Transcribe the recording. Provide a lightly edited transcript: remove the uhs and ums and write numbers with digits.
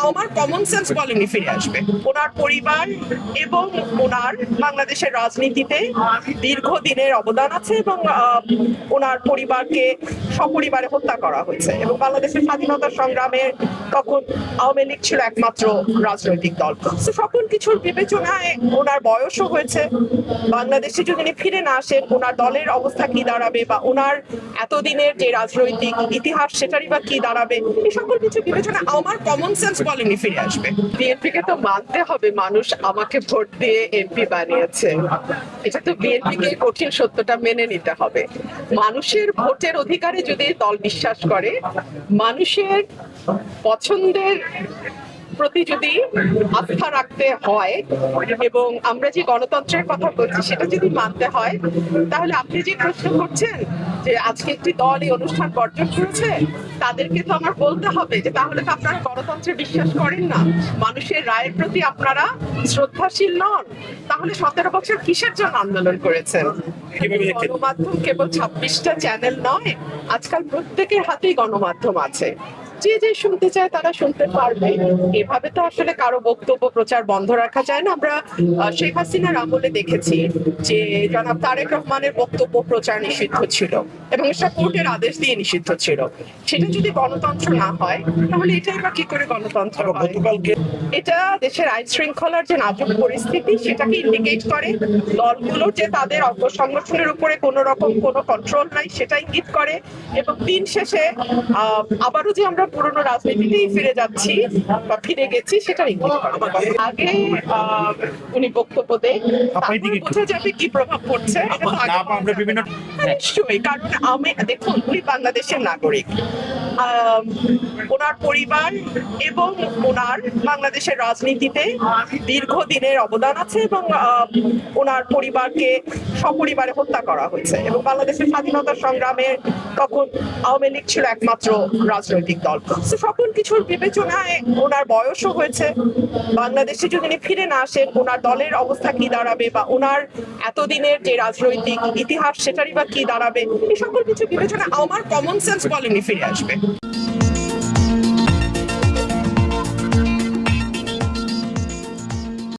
আমার common sense বলেনি ফিরে আসবে। ওনার পরিবার এবং ওনার বাংলাদেশের রাজনীতিতে দীর্ঘদিনের অবদান আছে এবং ওনার পরিবারকে সপরিবারে হত্যা করা হয়েছে এবং বাংলাদেশের স্বাধীনতা সংগ্রামে তখন আওয়ামী লীগ ছিল একমাত্র রাজনৈতিক দল। তো সকল কিছুর বিবেচনায় ওনার বয়সও হয়েছে, বাংলাদেশে যদি উনি ফিরে না আসেন ওনার দলের অবস্থা কি দাঁড়াবে বা ওনার এতদিনের যে রাজনৈতিক ইতিহাস সেটারই বা কি দাঁড়াবে, এই সকল কিছু বিবেচনা আমার কমন সেন্স বলেনি ফিরে আসবে। বিএনপিকে তো মানতে হবে মানুষ আমাকে ভোট দিয়ে এমপি বানিয়েছে, এটা তো বিএনপিকে কঠিন সত্যটা মেনে নিতে হবে। মানুষের ভোটের অধিকারে যদি দল বিশ্বাস করে, মানুষের পছন্দের প্রতি যদি আস্থা রাখতে হয় এবং আমরা যে গণতন্ত্রের কথা বলছি সেটা যদি মানতে হয়, তাহলে আপনি যে প্রশ্ন করছেন যে আজকে একটি দল এই অনুষ্ঠান বর্জন করেছে, তাদেরকে তো আমার বলতে হবে যে তাহলে তো আপনারা গণতন্ত্রে বিশ্বাস করেন না, মানুষের রায়ের প্রতি আপনারা শ্রদ্ধাশীল নন, তাহলে 17 বছর কিসের জন্য আন্দোলন করেছেন? গণমাধ্যম কেবল 26টা চ্যানেল নয়, আজকাল প্রত্যেকের হাতেই গণমাধ্যম আছে, যে যে শুনতে চায় তারা শুনতে পারবে। এভাবে তো আসলে কারো বক্তব্য প্রচার বন্ধ রাখা যায় না। আমরা শেখ হাসিনার আমলে দেখেছি যে জনাব তারেক রহমানের বক্তব্য প্রচার নিষিদ্ধ ছিল এবং সেটা কোর্টের আদেশ দিয়ে নিষিদ্ধ ছিল। সেটা যদি গণতন্ত্র না হয় তাহলে এটাই বা কি করে গণতন্ত্র হয়? এটা দেশের আইন শৃঙ্খলার যে নাজুক পরিস্থিতি সেটাকে ইন্ডিকেট করে, দলগুলোর যে তাদের সংগঠনের উপরে কোনো রকম কোনো কন্ট্রোল নাই সেটা ইঙ্গিত করে এবং দিন শেষে আবারও যে আমরা পুরনো রাজনীতিতেই ফিরে যাচ্ছি বা ফিরে গেছি সেটা ইঙ্গিত করে। আগে উনি বক্তব্য দেন, বোঝা যাবে কি প্রভাব পড়ছে। নিশ্চয়ই, কারণ আমি দেখুন উনি বাংলাদেশের নাগরিক, ওনার পরিবার এবং ওনার বাংলাদেশের রাজনীতিতে দীর্ঘদিনের অবদান আছে এবং ওনার পরিবারকে সপরিবারে হত্যা করা হয়েছে এবং বাংলাদেশের স্বাধীনতা সংগ্রামে তখন আওয়ামী লীগ ছিল একমাত্র রাজনৈতিক দল। তো সকল কিছুর বিবেচনায় ওনার বয়সও হয়েছে, বাংলাদেশে যদি উনি ফিরে না আসেন ওনার দলের অবস্থা কি দাঁড়াবে বা ওনার এতদিনের যে রাজনৈতিক ইতিহাস সেটারই বা কি দাঁড়াবে, এই সকল কিছু বিবেচনা আমার কমন সেন্স বলেনি ফিরে আসবে।